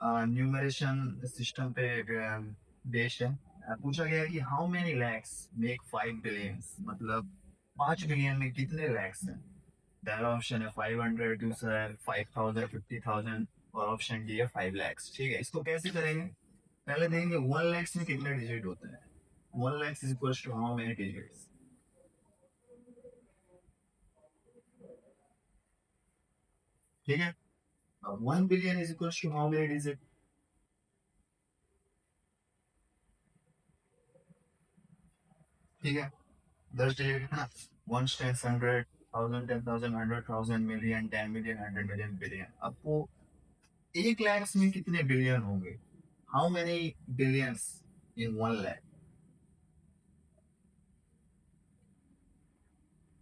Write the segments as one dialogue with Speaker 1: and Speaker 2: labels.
Speaker 1: Numeration system पे based है। पूछा गया है कि how many lakhs make 5 billions, मतलब 5 बिलियन में कितने लैक्स हैं। पहला ऑप्शन है 500, दूसरा है 5000, 50,000 और ऑप्शन डी है 5 लैक्स। ठीक है, इसको कैसे करेंगे? पहले देखेंगे 1 लैक्स में कितने डिजिट होते हैं। 1 lakhs is equal to how many digits. ठीक है, अब 1 billion is equal to how many digit. ठीक है, 10 डिजिट है ना। 1 10 100 1000 10,000 100,000 मिलियन 10 मिलियन 100 मिलियन बिलियन। आपको 1 लैक्स में कितने बिलियन होंगे? हाउ मेनी बिलियंस इन 1 लैख?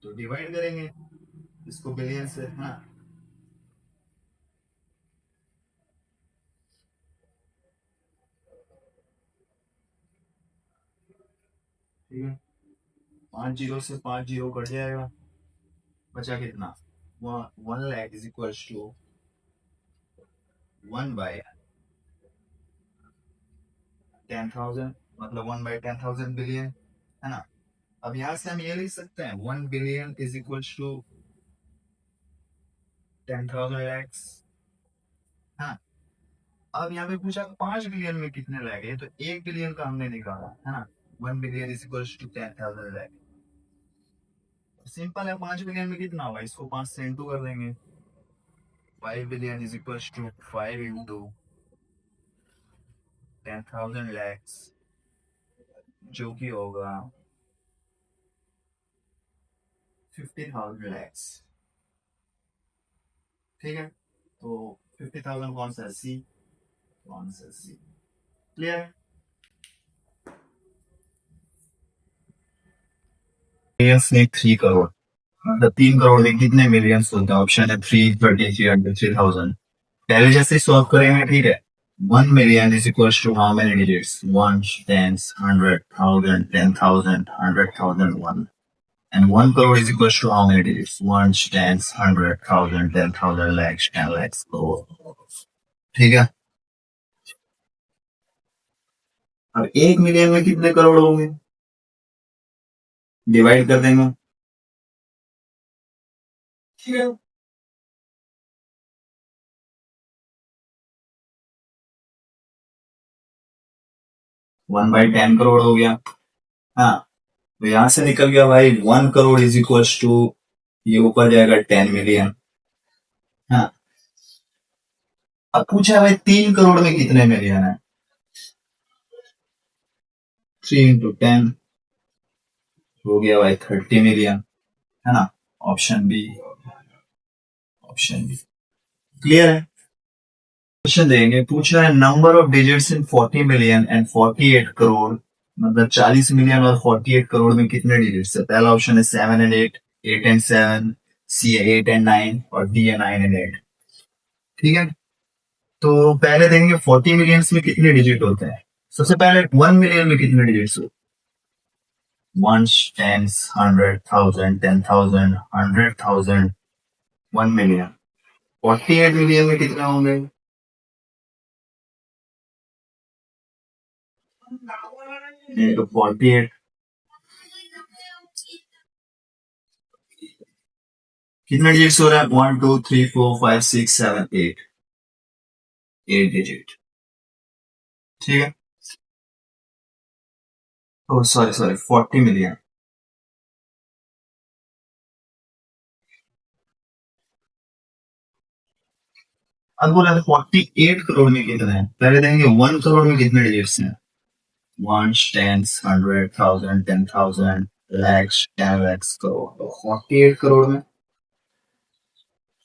Speaker 1: तो डिवाइड करेंगे इसको बिलियन से, है ना। ठीक है, 5 जीरो से 5 जीरो कट जाएगा, बचा कितना? 1 लैख इज इक्वल टू 1/10,000, मतलब 1/10,000 बिलियन, है ना। अब यहाँ से हम ये लिख सकते हैं 1 billion is equal to 10,000 lakhs. हाँ, अब यहाँ पे पूछा 5 बिलियन में कितने लैख है, तो 1 बिलियन का हमने निकाला, है ना। 1 billion is equal to 10,000 lakh. Simple है, 5 बिलियन में कितना होगा, इसको 5 से इंटू कर देंगे। 5 billion is equal to 5 into 10,000 lakhs, जो कि होगा 50,000 लैक्स। ठीक है, तो 50,000 कौन सा है? सी। कौन सा? सी। क्लियर? मिलियंस में 3 करोड़, मतलब 3 करोड़ में कितने मिलियंस होते हैं? ऑप्शन है 3, 30, 300, 3,000। पहले जैसे सॉल्व करेंगे, ठीक है। 1 million is equals to how many digits? One, tens, 100,000, 10,000, 100,000, one. And 1 crore is equals to how many digits? One, tens, 100,000, 10,000, lakhs, 10 lakhs, crore. ठीक है, अब 1 मिलियन में कितने करोड़ होंगे? डिवाइड कर देंगे। ठीक है, 1/10 करोड़ हो गया। हाँ, तो यहां से निकल गया भाई 1 करोड़ इज इक्वल्स टू, ये ऊपर जाएगा 10 मिलियन। हाँ, अब पूछा है भाई 3 करोड़ में कितने मिलियन है। 3 into 10 हो गया भाई 30 मिलियन, है ना। Option B. Option B clear है। क्वेश्चन देंगे, पूछा है number of digits in 40 million and 48 crore, मतलब 40 मिलियन और 48 करोड़ में कितने डिजिट्स है। पहला ऑप्शन है 7 and 8, 8 and 7, सी है 8 and 9 और डी है 9 and 8। ठीक है, तो पहले देंगे 40 मिलियंस में कितने डिजिट होते हैं। सबसे पहले 1 मिलियन में कितने डिजिट्स होते हैं? Once, tense, 100,000, 10,000, 100,000, 1 million. 48 मिलियन में कितने होंगे? तो 48 कितना डिजिट्स हो रहा है? 1 2 3 4 5 6 7 8, 8 डिजिट। ठीक है, ओ सॉरी सॉरी 40 मिलियन। अब बोला था 48 करोड़ में कितने हैं। पहले देखेंगे 1 करोड़ में कितने डिजिट्स हैं। One, tens, 100,000, 10,000, lakhs, 10 lakhs, crore. तो 48 करोड़ में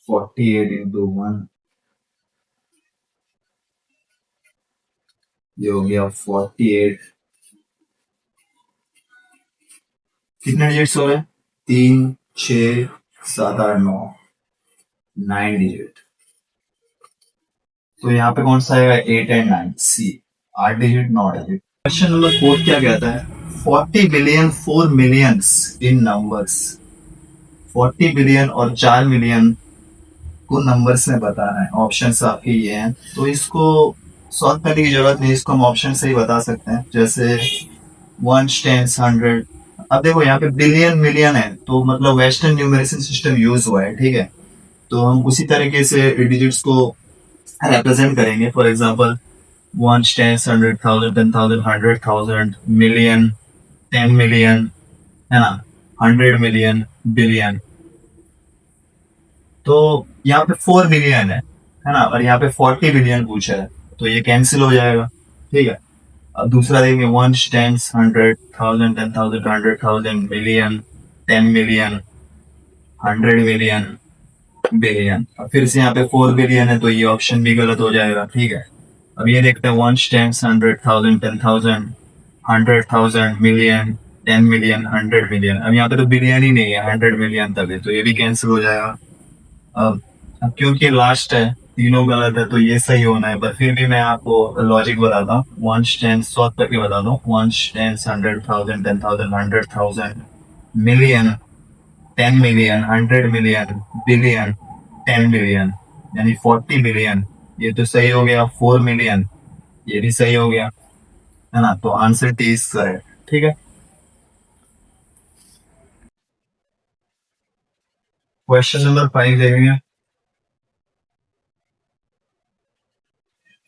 Speaker 1: 48 into 1, ये हो गया 48। कितने डिजिट्स हो रहे हैं? 3 6 7 8 9, 9 डिजिट। तो यहाँ पे कौन सा आएगा? 8 and 9, C. 8 digit, 9 digit. Question number 4 क्या कहता है? 40 billion 4 millions in numbers. 40 billion और 4 मिलियन को नंबर्स में बताना है। ऑप्शन आपके ये हैं, तो इसको सॉल्व करने की जरूरत नहीं, इसको हम ऑप्शन से ही बता सकते हैं, जैसे 1 टेंस 100। अब देखो यहाँ पे बिलियन मिलियन है, तो मतलब वेस्टर्न न्यूमरेशन सिस्टम यूज हुआ है, ठीक है। तो हम उसी तरीके से डिजिट्स को रिप्रेजेंट करेंगे। For example 1 tens 100,000 10,000 100,000 million 10 million, है ना, 100 मिलियन, बिलियन। तो यहाँ पे 4 बिलियन है ना, और यहाँ पे 40 बिलियन पूछा है, तो ये कैंसिल हो जाएगा, ठीक है। अब दूसरा देखेंगे 1 tens 100,000 10,000 100,000 million 10 million 100 million billion. अब फिर से यहाँ पे 4 बिलियन है, तो ये ऑप्शन भी गलत हो जाएगा, ठीक है। अब ये देखते हैं 1 टेंस 100,000 10,000 100,000 मिलियन 10 मिलियन 100 मिलियन। अब यहाँ पे तो बिलियन ही नहीं है, 100 मिलियन तक है, तो ये भी कैंसिल हो जाएगा। अब क्योंकि लास्ट है, तीनों गलत है, तो ये सही होना है, पर फिर भी मैं आपको लॉजिक बताता हूँ, 1 टेंस सॉल्व करके बताता हूँ। 1 tens 100,000 10,000 100,000 million 10 million 100 million billion 10 billion, यानी 40 बिलियन। ये तो सही हो गया। 4 मिलियन, ये भी सही हो गया, है ना। तो आंसर टी इज करेक्ट, ठीक है। क्वेश्चन नंबर 5 देखेंगे।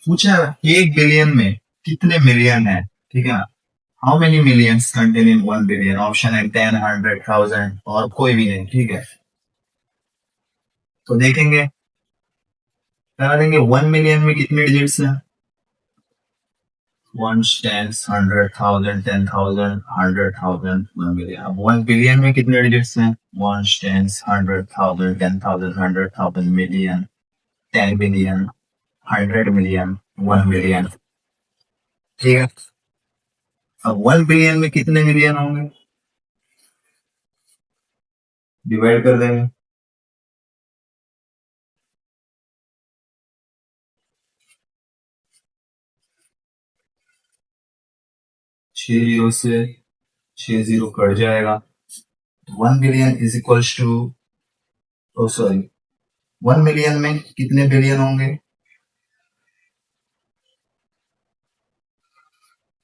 Speaker 1: पूछा है 1 बिलियन में कितने मिलियन है, ठीक है। How many millions contain in 1 billion? Option है 10 100 1000 और कोई भी नहीं, ठीक है। तो देखेंगे, पहला देंगे 1 मिलियन में कितने डिजिट्स हैं। 1 टेंस 100,000 10,000 100,000 1 मिलियन। अब 1 बिलियन में कितने डिजिट्स हैं। 1 tens 100,000 10,000 100,000 million 10 billion 100 million 1 million, ठीक है। अब 1 बिलियन में कितने मिलियन होंगे, डिवाइड कर देंगे। 6 जीरो से 6 जीरो कट जाएगा। 1 billion is equals to, oh sorry, 1 million में कितने बिलियन होंगे,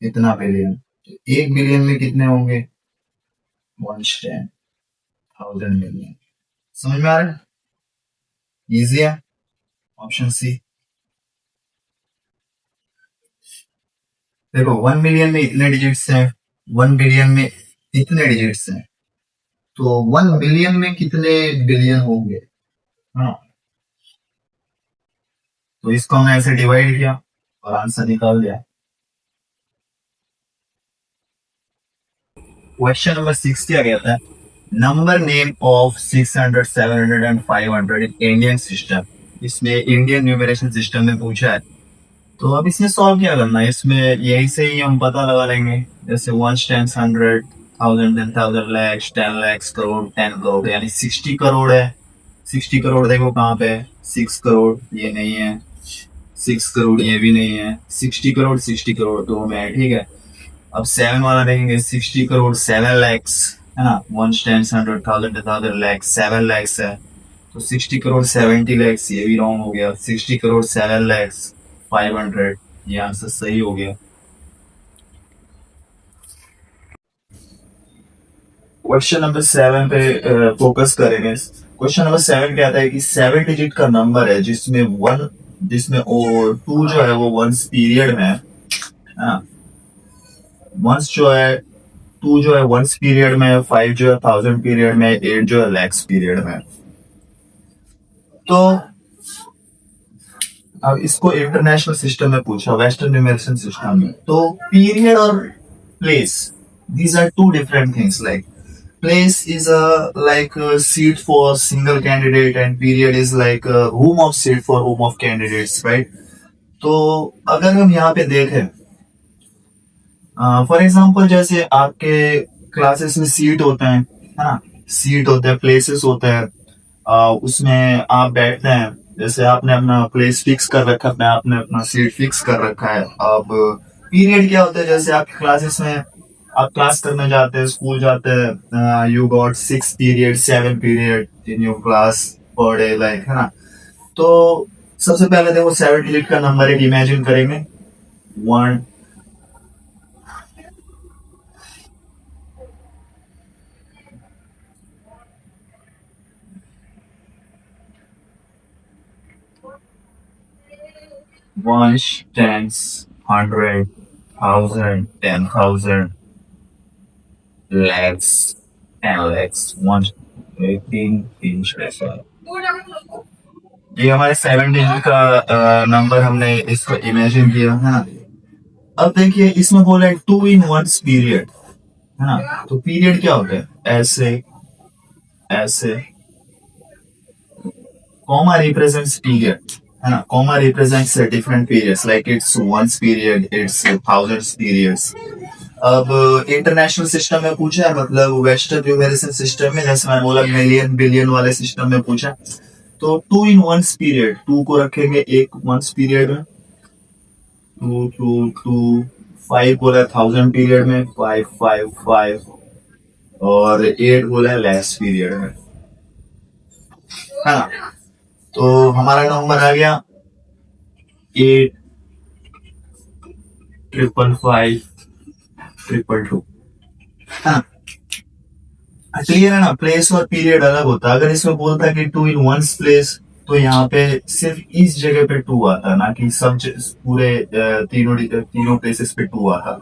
Speaker 1: इतना बिलियन। 1 बिलियन में कितने होंगे, 1 10,000 मिलियन। समझ में आ रहा है, इजी है। Option C. देखो 1 मिलियन में इतने डिजिट्स हैं, 1 बिलियन में इतने डिजिट्स हैं, तो 1 बिलियन में कितने बिलियन होंगे, हाँ। तो इसको हमने ऐसे डिवाइड किया और आंसर निकाल दिया। क्वेश्चन नंबर 6 क्या कहता है, number name of 600 700 and 500 in Indian system. इसमें इंडियन न्यूमरेशन सिस्टम में पूछा है, तो अब इसमें सॉल्व क्या करना है, इसमें यही से ही हम पता लगा लेंगे। जैसे 1 टेंस 100,000 10,000 लैक्स 10 लैक्स करोड़ 10 करोड़, यानी 60 करोड़ है। 60 करोड़ देखो कहाँ पे है, 6 करोड़ ये नहीं है, 6 करोड़ ये भी नहीं है, 60 करोड़ 60 करोड़ दो में है, ठीक है। अब 7 वाला देखेंगे, 60 करोड़ 7 लैक्स, है ना। 1 टेंस 100,000 10,000 लैक्स 7 लैक्स है, तो 60 करोड़ 70 लैक्स ये भी रॉन्ग हो गया। 60 करोड़ 7 लैक्स 500, ये आंसर सही हो गया। क्वेश्चन नंबर 7 पे फोकस करेंगे। क्वेश्चन नंबर 7 कहता है कि 7 डिजिट का नंबर है जिसमें वन, जिसमें 2 जो है वो वंस पीरियड में है ना। वंस जो है 2 जो है वंस पीरियड में है, 5 जो है 1000 पीरियड में, 8 जो है लैक्स पीरियड में। तो अब इसको इंटरनेशनल सिस्टम में पूछा, वेस्टर्न न्यूमरेशन सिस्टम में, तो पीरियड और place, these are two different things. Like place is a seat for single candidate and period is like a room of seat for room of candidates, right? तो अगर हम यहाँ पे देखें, for example जैसे आपके क्लासेस में सीट होते हैं, है ना, सीट होते हैं, प्लेसेस होते हैं, उसमें आप बैठते हैं। जैसे आपने अपना प्लेस फिक्स कर रखा है, आपने अपना सीट फिक्स कर रखा है। अब पीरियड क्या होता है, जैसे आपकी क्लासेस में आप क्लास करने जाते हैं, स्कूल जाते हैं, you got 6 period 7 period in your class per day, like, है ना। तो सबसे पहले देखो 7 डिजिट का नंबर एक इमेजिन करेंगे, 1 ones, tens, 100, 1000, 10,000, lakhs, 10 lakhs, 1, 18, 3, ये हमारे 7 डिजिट का नंबर हमने इसको इमेजिन किया है ना। अब देखिए इसमें बोला है 2 in 1 पीरियड, है ना। तो पीरियड क्या होता है, ऐसे ऐसे, कॉमा रिप्रेजेंट्स पीरियड, है ना। Comma represents different periods, like it's ones period, it's thousands periods. अब इंटरनेशनल सिस्टम में पूछा है, मतलब वेस्टर्न न्यूमेरिकल सिस्टम में, जैसे मैंने बोला मिलियन बिलियन वाले सिस्टम में पूछा, तो 2 in 1 पीरियड, 2 को रखेंगे एक वंस पीरियड में, 2 2 2, 5 बोला 1000 पीरियड में, 5 5 5, और 8 बोला लेस पीरियड में, है ना। तो हमारा नंबर आ गया 8 ट्रिपल 5 ट्रिपल 2, क्लियर है ना। प्लेस और पीरियड अलग होता है। अगर इसमें बोलता है कि 2 in 1 प्लेस, तो यहाँ पे सिर्फ इस जगह पे 2 आता, ना कि सब पूरे तीनों प्लेसेस पे 2 आता।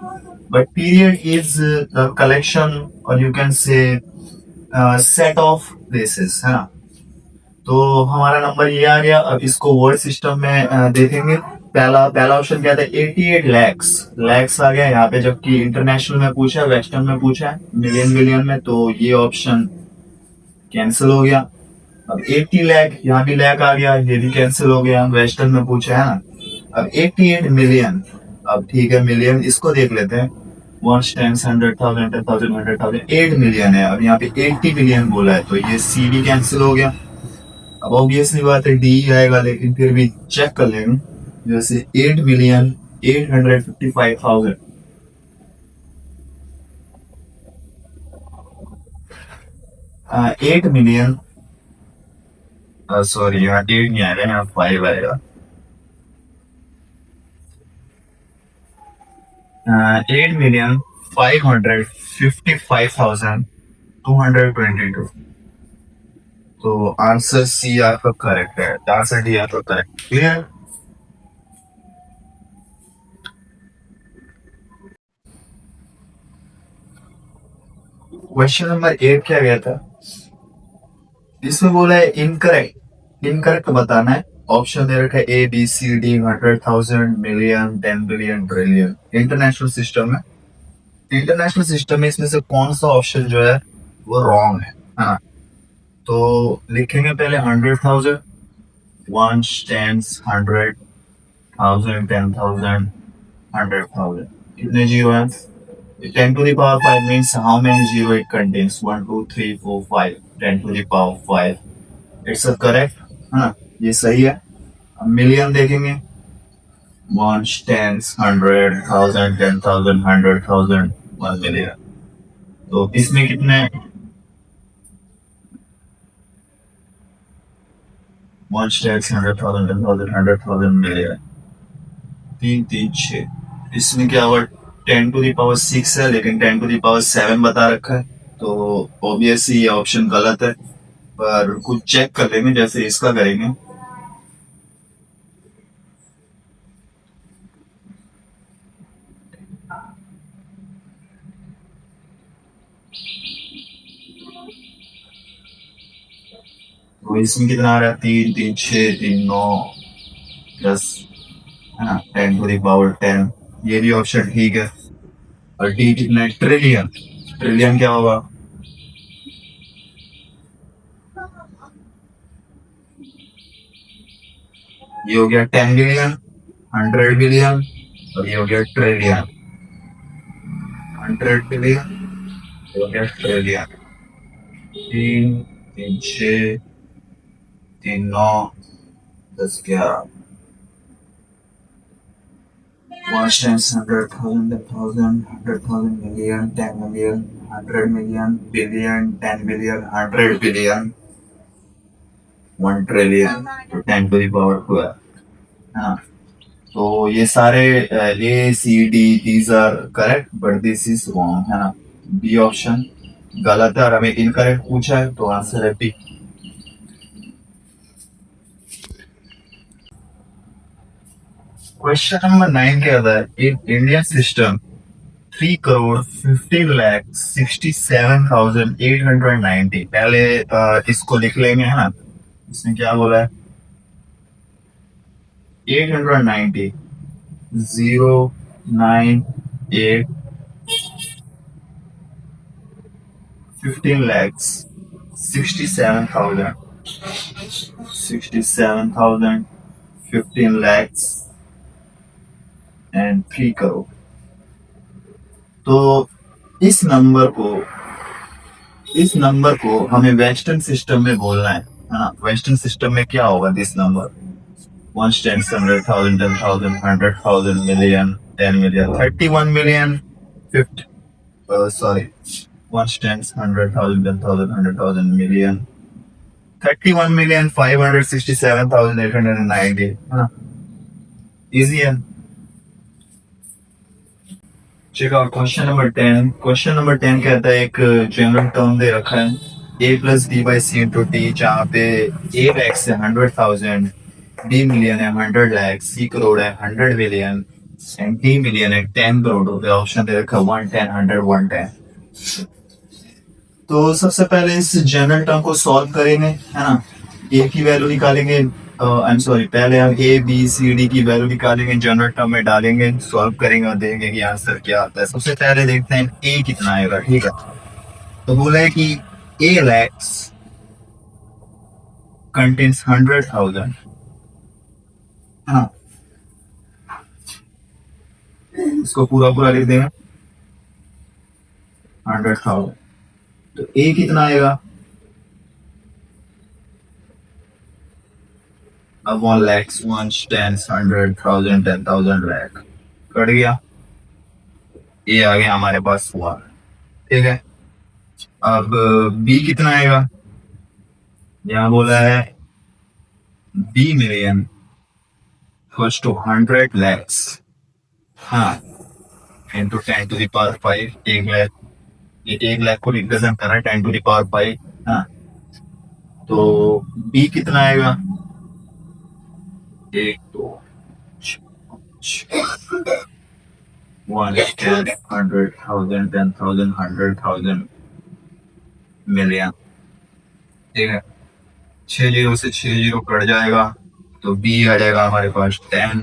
Speaker 1: But period is the collection, और you can say set of places, है ना। तो हमारा नंबर ये आ गया। अब इसको वर्ड सिस्टम में देखेंगे। पहला पहला ऑप्शन क्या था, 88 लैक्स, लैक्स आ गया यहाँ पे, जबकि इंटरनेशनल में पूछा है, वेस्टर्न में पूछा है, मिलियन बिलियन में, तो ये ऑप्शन कैंसिल हो गया। अब 80 लाख, यहाँ भी लाख आ गया, ये भी कैंसिल हो गया, वेस्टर्न में पूछा है ना। अब 88 मिलियन, अब ठीक है मिलियन, इसको देख लेते हैं, 1 10 100,000 10,000 100,000, 8 मिलियन है। अब यहाँ पे 80 मिलियन बोला है, तो ये सी भी कैंसिल हो गया। अब ऑब्वियसली बात है डी आएगा, लेकिन फिर भी चेक कर लेंगे, जैसे 8 मिलियन 855,000, 8 मिलियन, सॉरी यहाँ 8 नहीं आएगा, यहाँ 5 आएगा, 8,555,222। तो आंसर सी आपका करेक्ट है, आंसर डी आपका करेक्ट। क्लियर। क्वेश्चन नंबर 8 क्या गया था, इसमें बोला है इनकरेक्ट, इनकरेक्ट बताना है। ऑप्शन दे रखा है A B C D, 100,000, million, 10 billion, trillion. International system में, इंटरनेशनल सिस्टम में इसमें से कौन सा ऑप्शन जो है वो रॉन्ग है ना। तो लिखेंगे पहले 100,000, 1 10 100,000 10,000 100,000, कितने जीरो है, 10 to the power 5 means how many zero it contains, 1 2 3 4 5, 10 to the power 5, it's correct, है ना, ये सही है। अब मिलियन देखेंगे, 1 10 100,000 10,000 100,000 1 मिलियन, तो इसमें कितने, 1 10 100,000 10,000 100,000 मिलियन, 3 3 6, इसमें क्या हुआ, 10 to the power 6 है, लेकिन 10 to the power 7 बता रखा है, तो ऑब्वियसली ये ऑप्शन गलत है। पर कुछ चेक कर लेंगे, जैसे इसका करेंगे, तो इसमें कितना आ रहा है, 3 3 6 3 9 10, है ना, 10 to the power 10, ये भी ऑप्शन ठीक है। और डी कितना है, ट्रिलियन, ट्रिलियन क्या होगा, ये हो गया 10 बिलियन, 100 बिलियन, और ये हो गया ट्रिलियन, 100 बिलियन, ये हो गया trillion, 3 3 6 3 9 10 11, 1 10 100,000 10,000 100,000 million 10 million 100 million billion 10 billion 100 billion 1 trillion, तो 10 to the power 12, हाँ, तो ये सारे A C D these are correct but this is wrong, है ना। बी ऑप्शन गलत है और हमें इनकरेक्ट पूछा है, तो आंसर है बी। क्वेश्चन नंबर 9 क्या था, इन इंडियन सिस्टम 3,50,67,890। पहले इसको लिख लेंगे, है ना। इसने क्या बोला है, 890, 098, 15 lakhs, 67,000, 67,000, 15 lakhs एंड 3 करोड़। तो इस नंबर को हमें वेस्टर्न सिस्टम में बोलना है ना। वेस्टर्न सिस्टम में क्या होगा this number, 1 tens, 100,000, 10,000, 100,000, million, 10 million, 31 million, 50, sorry, 1 tens, 100,000, 10,000, 100,000, million, 31,567,890, हाँ, इजी है। Check out question number 10। Question number 10 कहता है, एक जनरल टर्म दे रखा है a plus B by C into T, जहाँ पे a लैक्स है 100,000, b मिलियन है 100 लाख, c करोड़ है 100 मिलियन एंड d मिलियन है 10 करोड़। तो ऑप्शन दे रखा है 110, 100, 110। तो सबसे पहले इस जनरल टर्म को सॉल्व करेंगे, है ना। a की वैल्यू निकालेंगे, आई एम सॉरी, पहले हम ए बी सी डी की वैल्यू निकालेंगे, जनरल टर्म में डालेंगे, सॉल्व करेंगे और देखेंगे कि आंसर क्या आता है। सबसे पहले देखते हैं ए कितना आएगा, ठीक है। तो बोला है कि ए लैक्स कंटेन्स 100,000, हाँ, इसको पूरा पूरा लिख देंगे 100,000। तो ए कितना आएगा, अब 1 lakhs, 1 tens, 100,000, 10,000 lakh कट गया, ये आ गया हमारे पास 1, ठीक है। अब बी कितना आएगा, यहाँ बोला है B million equals to 100 lakhs, हाँ, into 10 to the power 5, 1 lakh, ये 1 लाख को रिप्रेजेंट कर रहा है 10 to the power 5, हाँ। तो बी कितना आएगा, 1, 2, 1, 10, 100,000, 10,000, 100,000, मिलियन, ठीक है। 6 जीरो से 6 जीरो कट जाएगा, तो बी आ जाएगा हमारे पास 10।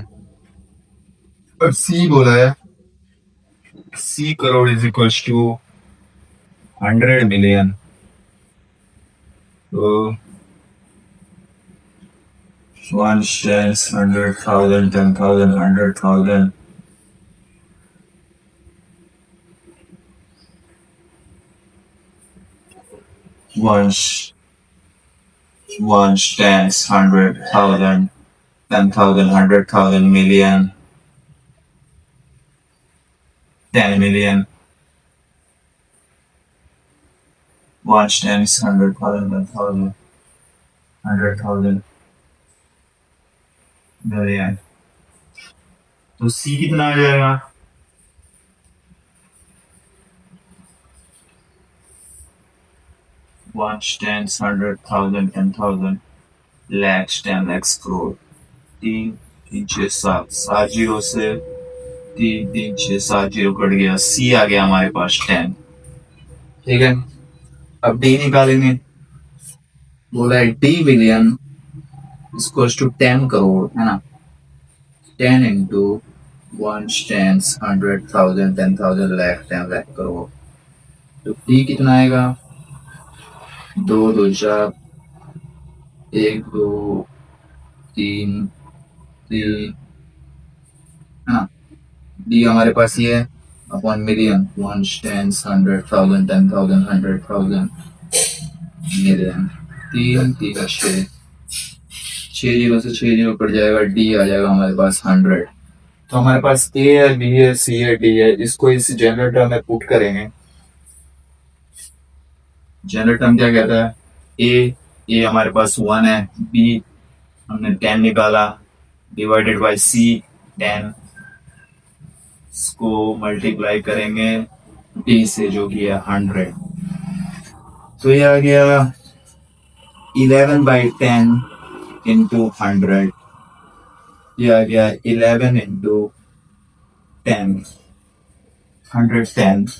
Speaker 1: और सी बोला है, C crore is equals to 100 million. तो 1 tens, 100,000, 10,000, 100,000, one tens, 100,000, 10,000, 100,000, million, 10 million, 1 tens, 100,000, 10,000, 100,000, million। तो सी कितना आ जाएगा, one tens, 100,000, 10,000, lakhs, 10 lakhs, crore. 3, 3, 6, 7, 7 zero से 3, 3, 6, 7 जीरो कट गया, सी आ गया हमारे पास 10, ठीक है। अब डी निकालेंगे, बोला है D million equals to 10 crore, है ना। 10 इंटू 1 tens, 100,000, 10,000, लाख, 10 लाख, करोड़। तो डी कितना आएगा, 2, 2, 4, 1, 2, 3, 3, हाँ। डी हमारे पास ये है upon million, 1 tens, 100,000, 10,000, 100,000, million. 3, 3, 6, 6 zero से 6 जीरो कट जाएगा, डी आ जाएगा हमारे पास 100। तो हमारे पास ए है, बी है, सी है, डी है, इसको इस जनरेटर में पुट करेंगे। जनरेटर क्या कहता है, ए हमारे पास 1 है, बी हमने 10 निकाला, डिवाइडेड बाय सी 10 इसको मल्टीप्लाई करेंगे डी से जो कि है 100। तो ये आ गया 11/10 इंटू 100। ये आ गया 11 into 10 110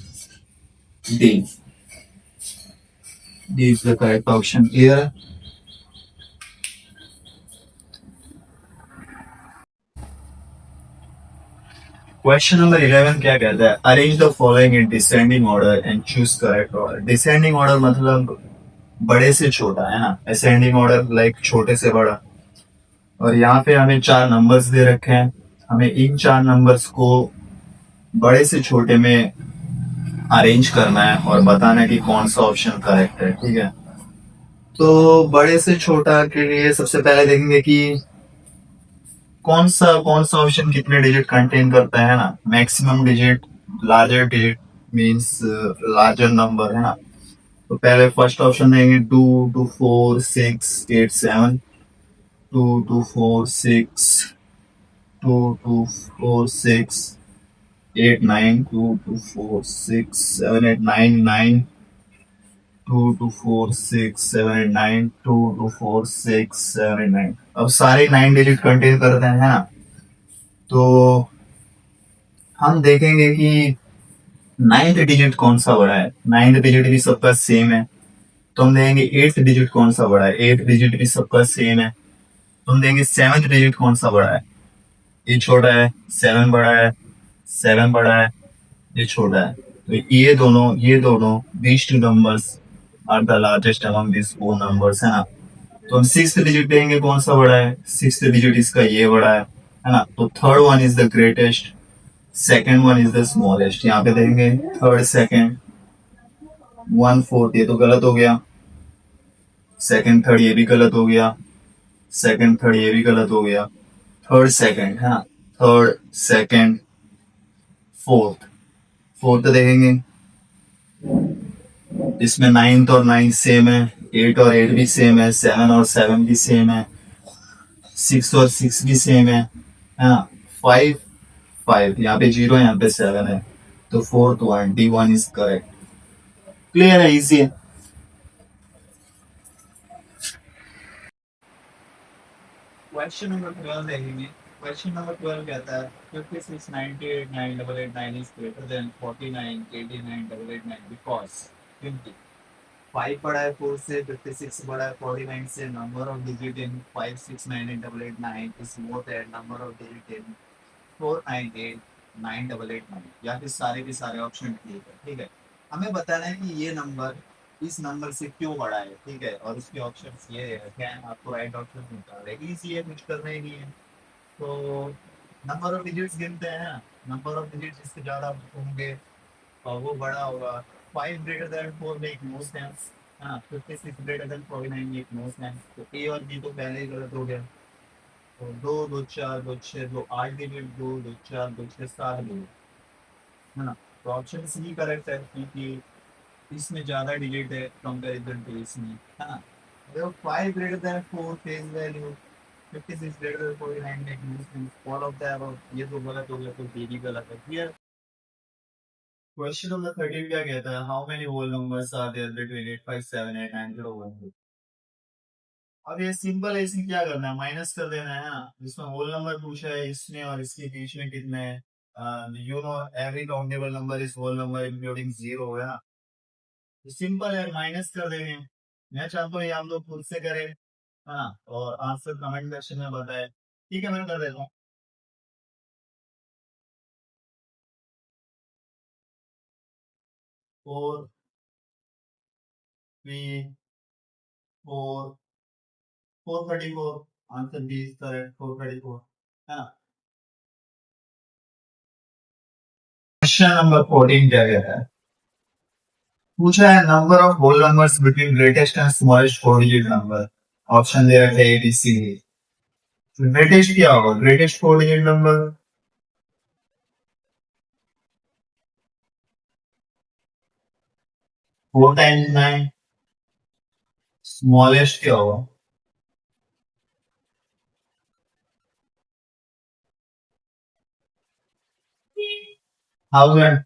Speaker 1: D. D is the correct option here। Question number 11 क्या कहता है, arrange the following in descending order and choose correct order. Descending order मतलब बड़े से छोटा है ना, असेंडिंग ऑर्डर लाइक छोटे से बड़ा। और यहाँ पे हमें चार नंबर्स दे रखे हैं, हमें इन चार नंबर्स को बड़े से छोटे में अरेंज करना है और बताना है कि कौन सा ऑप्शन करेक्ट है। ठीक है, तो बड़े से छोटा के लिए सबसे पहले देखेंगे कि कौन सा ऑप्शन कितने डिजिट कंटेन करता है ना। Maximum digit, larger digit means larger number है ना। तो पहले फर्स्ट ऑप्शन देंगे 2 2 4 6 8 7। 2 2 4 6 2 2 4 6 8 9 2 2 4 6 7 8 9 9 2 2 4 6 7 8 9 2 2 4 6 7 8 9। अब सारे 9 डिजिट कंटेन करते हैं ना। तो हम देखेंगे कि नाइन्थ डिजिट कौन सा बड़ा है। नाइन्थ डिजिट भी सबका सेम है, तो हम देखेंगे एट्थ डिजिट कौन सा बड़ा है। एट्थ डिजिट भी सबका सेम है, तो हम देखेंगे सेवंथ डिजिट कौन सा बड़ा है। ये छोटा है, सेवन बड़ा है। सेवन बड़ा है, ये छोटा है। तो ये दोनों these two numbers are the largest among these four numbers है ना। तो हम सिक्स डिजिट देंगे कौन सा बड़ा है। सिक्स डिजिट इसका ये बड़ा है ना। तो third one is the greatest, second one is the smallest. यहाँ पे देखेंगे थर्ड सेकेंड 1/4, ये तो गलत हो गया। सेकेंड थर्ड ये भी गलत हो गया। सेकेंड थर्ड ये भी गलत हो गया। थर्ड सेकेंड है ना। Third second fourth. फोर्थ देखेंगे, इसमें नाइन्थ और नाइन्थ सेम है, एट और एट भी सेम है, सेवन और सेवन भी सेम है, सिक्स और सिक्स भी सेम है ना। फाइव फाइव, यहाँ पे जीरो है, यहाँ पे सेवन है। तो fourth one D1 is correct. Clear है, इजी है। क्वेश्चन नंबर 12 देखेंगे। क्वेश्चन नंबर 12 कहता है 56 98 9889 इज ग्रेटर देन 49 89 889 बिकॉज 20 5 बड़ा है 4 से, 56 बड़ा है 49 से, number of digit in 5 6 9 8 8 8 9 is more than number of digit in 4 9 8 9 8 8 9। या फिर सारे के सारे ऑप्शन ठीक है। ठीक है, हमें बताना है कि ये नंबर इस नंबर से क्यों बड़ा है। ठीक है, और उसके ऑप्शन ये है, क्या है, आपको राइट ऑप्शन मिलता है। इजी है, कुछ करना ही नहीं है। तो नंबर ऑफ डिजिट्स गिनते हैं। नंबर ऑफ डिजिट्स जिससे ज़्यादा होंगे और वो बड़ा होगा। 5 greater than 4 make no sense. हाँ, 56 greater than 49 make no sense. तो ए और बी तो पहले ही गलत हो गया। तो दो दो चार दो छः दो आठ डिजिट, दो दो चार दो छः सात डिजिट है ना। तो ऑप्शन सी करेक्ट है, क्योंकि इसमें ज़्यादा डिजिट है कंपेरिजन टू इसमें है ना। देखो 5 greater than 4 face value, 56 greater than 49 make no sense. All of the above, ये तो गलत हो गया, तो बी भी गलत है। क्लियर। क्वेश्चन नंबर 13 क्या कहता है, how many whole numbers are there between 8578901। अब ये सिंपल है, इसमें क्या करना है, माइनस कर देना है ना। इसमें होल नंबर पूछा है इसने और इसके बीच में कितने हैं। You know every countable number is whole number including zero है ना। तो सिंपल है, माइनस कर देंगे। मैं चाहता हूँ ये हम लोग खुद से करें है ना, और आंसर कमेंट सेक्शन में बताए। ठीक है, मैं कर देता हूँ। 4 3 4 434। आंसर बी इज करेक्ट, 434 है ना। क्वेश्चन नंबर 14 क्या कहता है, पूछा है number of whole numbers between greatest and smallest four digit number. Option दे रखे A B C D. Greatest क्या होगा, greatest four digit number 4 times 9। Smallest क्या होगा, थाउजेंड,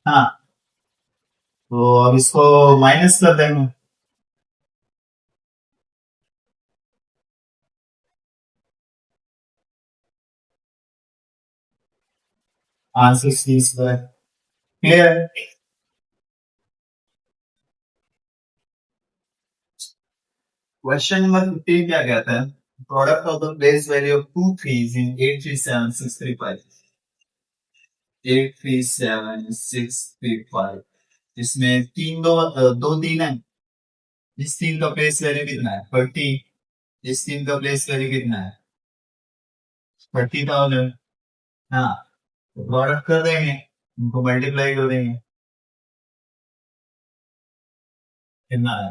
Speaker 1: हाँ। तो अब इसको माइनस कर देंगे। Answer C square. क्लियर है? क्वेश्चन नंबर 15 क्या कहता है? Product of the place value of two threes in 837635। 837635, इसमें दो तीन है। इस तीन का प्लेस वैल्यू कितना है? 30। इस तीन का प्लेस वैल्यू कितना है? 30,000। हाँ, तो प्रोडक्ट कर देंगे, उनको मल्टीप्लाई कर देंगे। कितना है?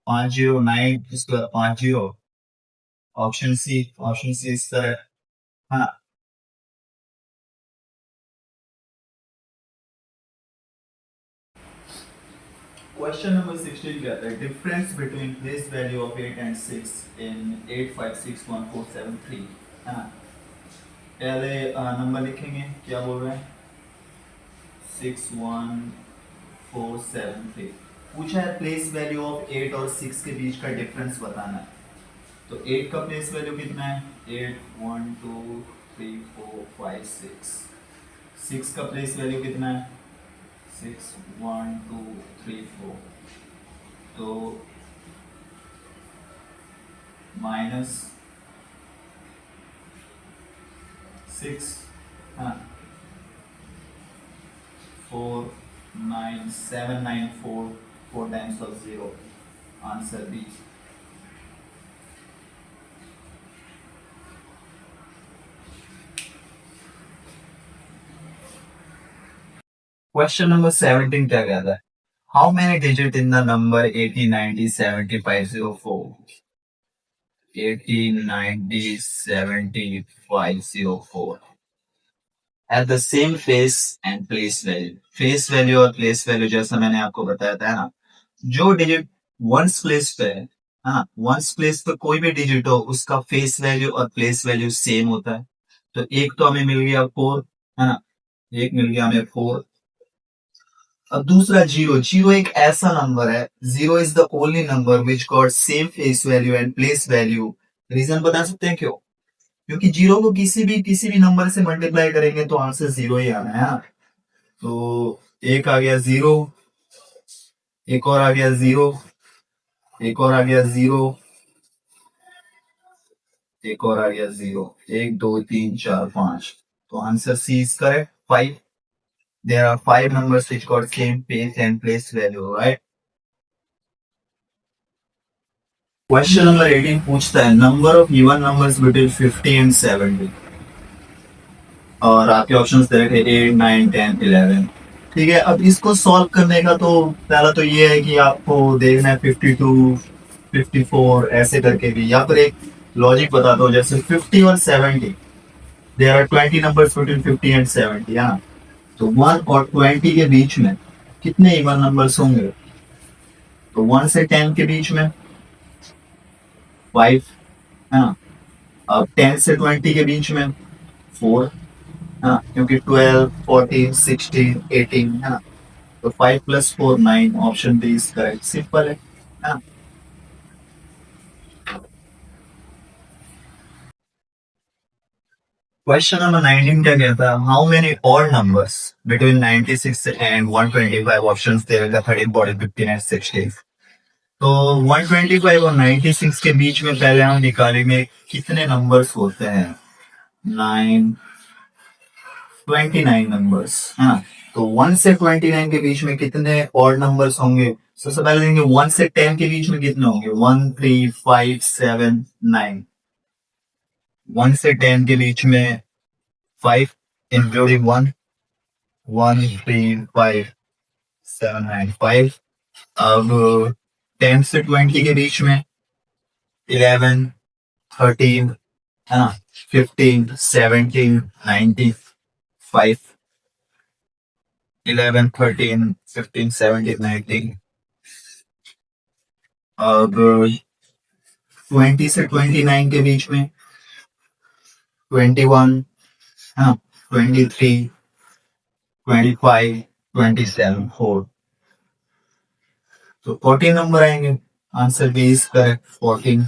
Speaker 1: 509 इसका 50। ऑप्शन सी, ऑप्शन सी इस तरह। हाँ। क्वेश्चन नंबर 16 कहता है difference between place value of 8 and 6 इन 8561473। है ना? पहले नंबर लिखेंगे, क्या बोल रहे हैं? 61473। पूछा है प्लेस वैल्यू ऑफ 8 और 6 के बीच का डिफरेंस बताना है। तो 8 का प्लेस वैल्यू कितना है? 8 1 2 3 4 5 6। 6 का प्लेस वैल्यू कितना है? 6 1 2 3 4। तो माइनस 6, हाँ, 49794, 4 times of 0। Answer B. Question number 17 क्या कहता है? How many digit in the number 80 90 70 504? 80 90 70 504 at the same face and place value. Face value और प्लेस वैल्यू जैसा मैंने आपको बताया था ना, जो डिजिट वंस प्लेस पे है, हाँ, वंस प्लेस पे कोई भी डिजिट हो उसका फेस वैल्यू और प्लेस वैल्यू सेम होता है। तो एक तो हमें मिल गया 4, है ना? एक मिल गया हमें 4। अब दूसरा जीरो। जीरो एक ऐसा नंबर है, zero is the only number which got same face value and place value. Reason बता सकते हैं क्यों? क्योंकि जीरो को किसी भी नंबर से मल्टीप्लाई करेंगे तो आंसर जीरो ही आना है ना। तो एक आ गया जीरो, एक और आ गया जीरो, एक और आ गया जीरो, एक और आ गया जीरो। एक दो तीन चार पांच। तो answer C is correct, 5। There are 5 numbers which got same face and place value, right? Question number 18 पूछता है number of even numbers between 50 and 70। और आपके ऑप्शंस दे रखे 8 9 10 11। ठीक है, अब इसको सॉल्व करने का तो पहला तो ये है कि आपको देखना है 52 54 ऐसे करके भी, या फिर एक लॉजिक बताता हूँ जैसे 50 और 70। There are 20 numbers between 50 and 70, है ना? तो 1 और 20 के बीच में कितने इवन नंबर्स होंगे? तो 1 से 10 के बीच में 5, है ना? अब 10 से 20 के बीच में 4, हाँ, क्योंकि 12 14 16 18, है ना? तो 5 plus 4 9। Option B is correct, simple है ना? क्वेश्चन नंबर 19 क्या कहता है? How many odd numbers between 96 and 125? Options दे रखा 13 14 15 एंड 16। तो 125 और 96 के बीच में पहले हम निकालेंगे कितने नंबर्स होते हैं। 9 29 नंबर्स, है ना? तो 1 से 29 के बीच में कितने ऑड नंबर्स होंगे? सबसे पहले देखेंगे 1 से 10 के बीच में कितने होंगे। 1 3 5 7 9। 1 से 10 के बीच में 5 इंक्लूडिंग 1, 1 3 5 7 9 5। अब 10 से 20 के बीच में 11 13, है ना? 15 17 19 5। 11 13 15 17 19। अब 20 से 29 के बीच में 21, हाँ, 23 25, 27, 4. तो 14 नंबर आएंगे. Answer B is correct, 14.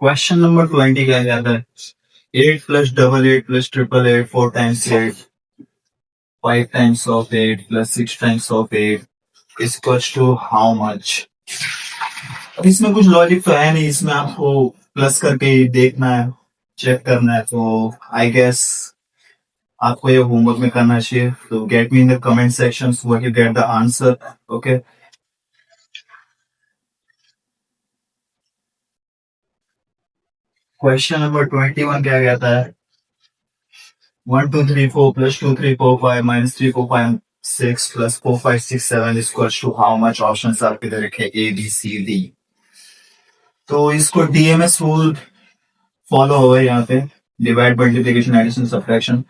Speaker 1: Question number 20 क्या कहता है? 8 plus double 8 plus triple 8, 4 times 8, 5 times of 8 plus 6 times of 8 is equals to how much? अब इसमें कुछ लॉजिक तो है नहीं, इसमें आपको प्लस करके देखना है, चेक करना है. तो आई गेस आपको ये होमवर्क में करना चाहिए. तो get me in the comment section what you get the answer. Okay. Question number 21 क्या कहता है? 1 2 3 4 plus 2 3 4 5 minus 3 4 5 6 plus 4 5 6 7 is equals to how much? Options आपके इधर रखे A B C D. तो इसको DMS रूल फॉलो होगा यहाँ पे, डिवाइड मल्टीप्लिकेशन एडिशन सब्ट्रैक्शन.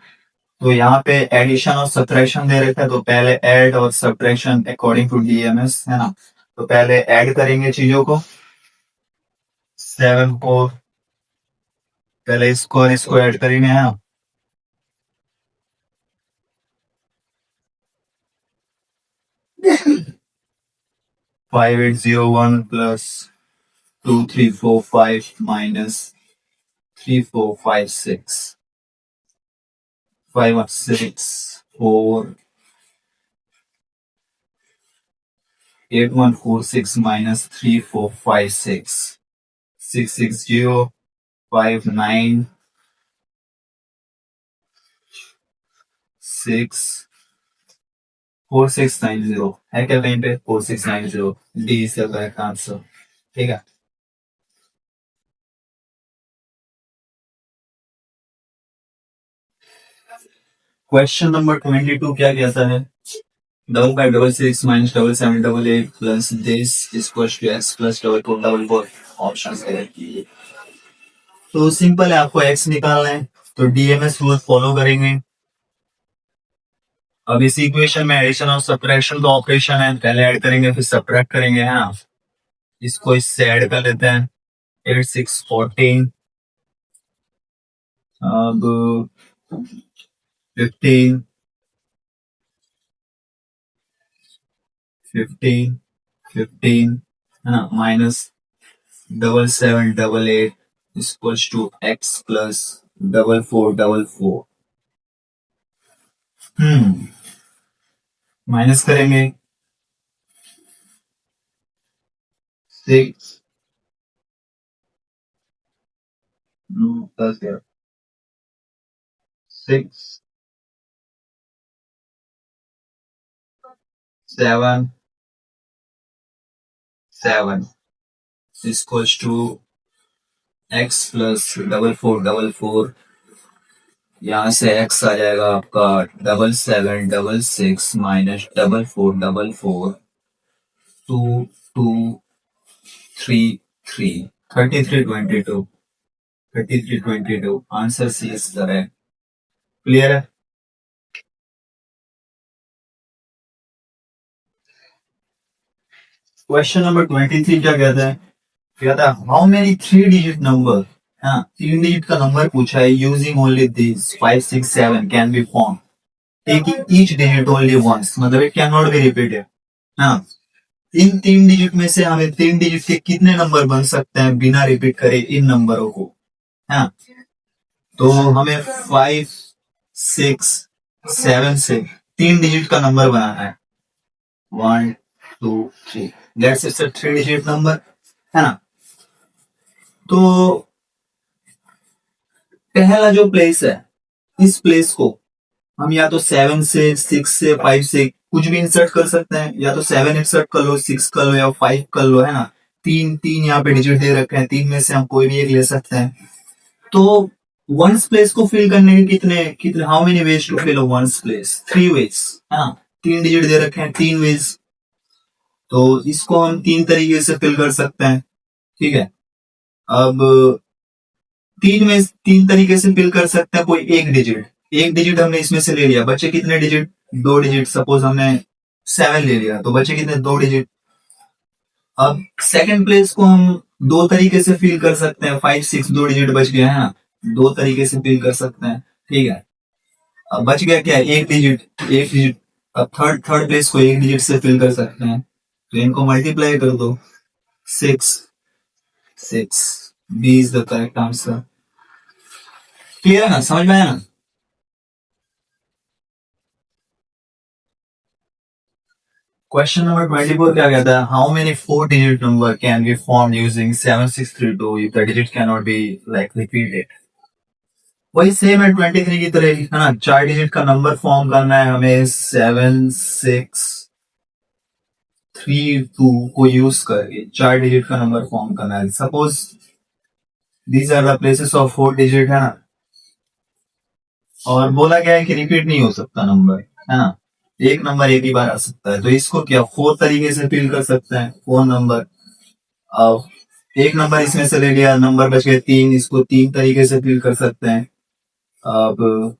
Speaker 1: तो यहाँ पे एडिशन और सब्ट्रैक्शन दे रखा है, तो पहले ऐड और सब्ट्रैक्शन अकॉर्डिंग टू DMS है ना. तो पहले ऐड करेंगे चीजों को. 7 को पहले इसको और इसको ऐड करेंगे है ना. 5801 plus 2345 minus 3456 516 4 8146 minus 3456 660 59 6 4690 है क्या कहीं पे? 4690 डी इसका करेक्ट आंसर. ठीक है. क्वेश्चन नंबर 22 क्या कहता है? Double 5 double 6 minus double 7 double 8 plus this equals to X plus double 4 double 4. Option select कीजिए. तो सिंपल है, आपको एक्स निकालना है, तो डीएमएस रूल फॉलो करेंगे. अब इस इक्वेशन में एडिशन और सब्ट्रैक्शन का ऑपरेशन है, पहले ऐड करेंगे फिर सब्ट्रैक्ट करेंगे. हाँ, इसको इससे ऐड कर लेते हैं. 8 6 14, अब 15 15 15 है ना, minus double 7 double 8 equals to X plus double 4 double 4. Minus करेंगे 6 6 7 7 equals to X plus double 4 double 4. यहाँ से एक्स आ जाएगा आपका double 7 double 6 minus double 4 double 4 2 2 3 3 33 22 33 22. Answer C is correct. Clear है. क्वेश्चन नंबर 23 क्या कहता है? कहता है हाउ मेनी 3 डिजिट नंबर, हाँ 3 डिजिट का नंबर पूछा है, using only this 5 6 7 can be form taking each digit only once. मतलब it can not be repeated. हाँ, इन 3 डिजिट में से हमें 3 डिजिट के कितने नंबर बन सकते हैं बिना रिपीट करे इन नंबरों को. हाँ, तो हमें 5 6 7 से 3 डिजिट का नंबर बनाना है. 1 2 3, that's it's a 3 digit number है ना. तो पहला जो प्लेस है, इस प्लेस को हम या तो 7 से 6 से 5 से कुछ भी इंसर्ट कर सकते हैं, या तो 7 इंसर्ट कर लो, 6 कर लो या 5 कर लो है ना. तीन तीन यहाँ पे डिजिट दे रखे हैं, तीन में से हम कोई भी एक ले सकते हैं. तो वंस प्लेस को फिल करने के कितने कितने how many ways to fill ones place? 3 ways है ना. 3 डिजिट दे रखे हैं, 3 वेज. तो इसको हम 3 तरीके से फिल कर सकते हैं. ठीक है. अब 3 तरीके से फिल कर सकते हैं. कोई एक डिजिट हमने इसमें से ले लिया, बच्चे कितने डिजिट? 2 डिजिट. सपोज हमने 7 ले लिया, तो बच्चे कितने? 2 डिजिट. अब सेकंड प्लेस को हम दो तरीके से फिल कर सकते हैं, 5 6 दो डिजिट बच गया है ना, दो तरीके से फिल कर सकते हैं, ठीक है। अब बच गया क्या, एक डिजिट, एक डिजिट। अब थर्ड थर्ड प्लेस को एक डिजिट से फिल कर सकते हैं, तो इनको मल्टीप्लाई कर दो, 6 6, B is the correct answer. Clear है ना, समझ में आया ना। क्वेश्चन नंबर 24 क्या कहता है, how many four digit number can be form using 7632 if the digit can not be like repeated. वही सेम है 23 की तरह, है ना, चार डिजिट का नंबर फॉर्म करना है हमें 7632 को यूज करके चार डिजिट का नंबर फॉर्म करना है। Suppose these are the places of four digit, है ना, और बोला गया है कि रिपीट नहीं हो सकता नंबर, है ना, एक नंबर एक ही बार आ सकता है, तो इसको क्या फोर तरीके से फिल कर सकते हैं, फोर नंबर। अब एक नंबर इसमें से ले लिया, नंबर बच गए तीन, इसको तीन तरीके से फिल कर सकते हैं। अब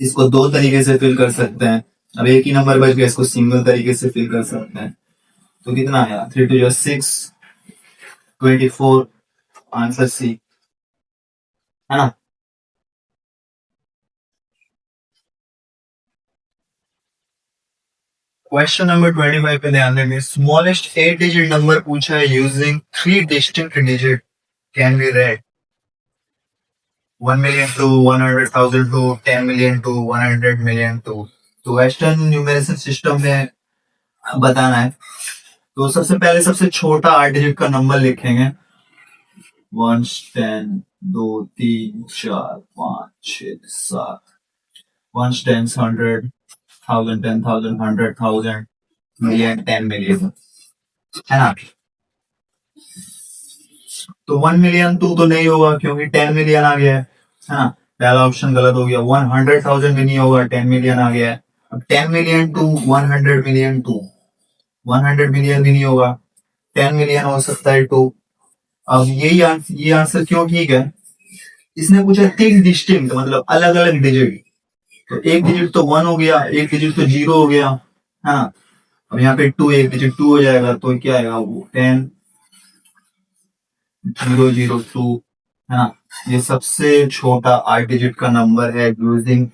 Speaker 1: इसको दो तरीके से फिल कर सकते हैं। अब एक ही नंबर बच गया, इसको सिंगल तरीके से फिल कर सकते हैं। तो कितना आया, 3 2 6, 24, आंसर सी, है ना। क्वेश्चन नंबर 25 पे ध्यान देंगे, स्मॉलेस्ट 8 डिजिट नंबर पूछा है using three distinct digit can be red 1 million to 100,000 to 10 million to 100 million to। तो वेस्टर्न न्यूमेरिकल सिस्टम में बताना है, तो सबसे पहले सबसे छोटा 8 डिजिट का नंबर लिखेंगे, 1 10 2 3 4 5 6 7, 1 10 100 1000 10,000 100,000 million 10 million, है ना। तो 1 मिलियन तो नहीं होगा क्योंकि 10 मिलियन आ गया है ना, पहला ऑप्शन गलत हो गया। 100,000 भी नहीं होगा, 10 मिलियन आ गया है। अब 10 million to 100 million to 100 million भी नहीं होगा, 10 मिलियन हो सकता है टू। अब ये आंसर क्यों ठीक है, इसने पूछा तीन डिस्टिंक्ट मतलब अलग अलग डिजिट, तो एक डिजिट तो 1 हो गया, एक डिजिट तो 0 हो गया, है ना। अब यहाँ पे टू, एक डिजिट 2 हो जाएगा, तो क्या आएगा वो 10 0 0 2, है ना। ये सबसे छोटा 8 डिजिट का नंबर है यूजिंग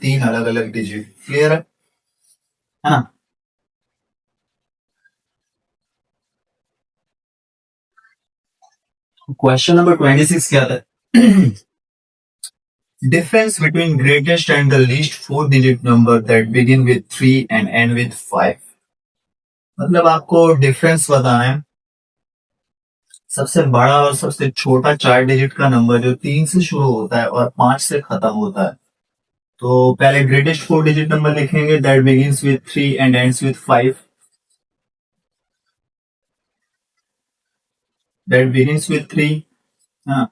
Speaker 1: तीन अलग अलग डिजिट। क्लियर है ना। क्वेश्चन नंबर 26 क्या था, difference between greatest and the least four digit number that begin with 3 and and with 5। मतलब आपको डिफरेंस बताना है सबसे बड़ा और सबसे छोटा चार डिजिट का नंबर जो 3 से शुरू होता है और 5 से खत्म होता है। तो पहले ग्रेटेस्ट फोर डिजिट नंबर लिखेंगे that begins with 3 and ends with 5, that begins with 3, हाँ,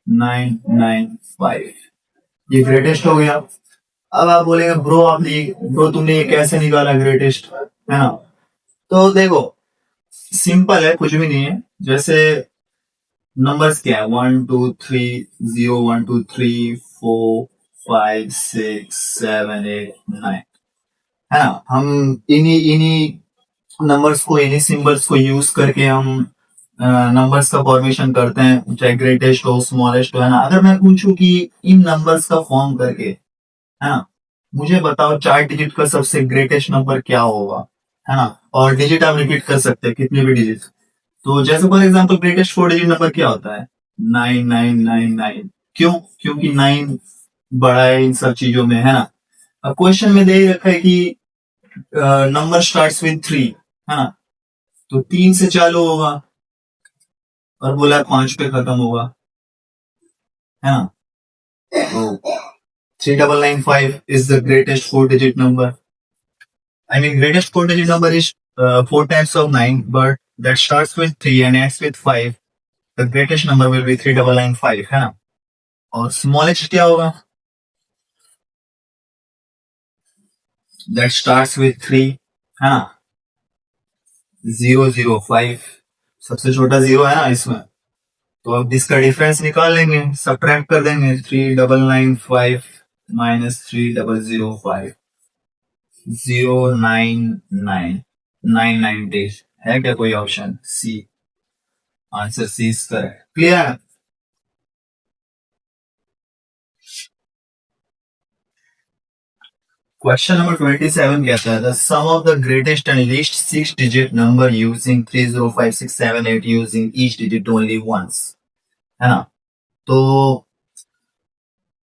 Speaker 1: 995, ये ग्रेटेस्ट हो गया। अब आप बोलेंगे ब्रो तुमने ये कैसे निकाला ग्रेटेस्ट, है ना। तो देखो सिंपल है, कुछ भी नहीं है, जैसे नंबर्स क्या है, 1 2 3 0 1 2 3 4 5 6 7 8 9, है ना। हम इन्हीं इन्हीं नंबर्स को, इन्हीं सिंबल्स को यूज करके हम नंबर्स का फॉर्मेशन करते हैं, चाहे ग्रेटेस्ट हो स्मॉलेस्ट हो, है ना। अगर मैं पूछूं कि इन नंबर्स का फॉर्म करके, है ना, मुझे बताओ चार डिजिट का सबसे ग्रेटेस्ट नंबर क्या होगा, है ना। और डिजिट आप रिपीट कर सकते हैं कितने भी डिजिट। तो जैसे for example greatest four digit number क्या होता है, 9999। क्यों, क्योंकि 9 बड़ा है इन सब चीजों में, है ना। अब क्वेश्चन में दे ही रखा है कि नंबर स्टार्ट्स विद 3, है ना, तो 3 से चालू होगा और बोला 5 पे खत्म होगा, है ना। तो 3995 is the greatest four digit number. I mean, greatest four digit number is four times of 9, but that starts with 3 and ends with 5. The greatest number will be 3995, है ना। और smallest क्या होगा, that starts with 3, है ना, 005, सबसे छोटा zero है ना इसमें। तो अब इसका डिफरेंस निकाल लेंगे, सब्ट्रैक्ट कर देंगे, 3995 माइनस 3005, 099 990, है क्या कोई option C, answer C is correct. Clear? Question number 27 कहता है the sum of the greatest and least 6 digit number using 305678 using each digit only once, है ना। तो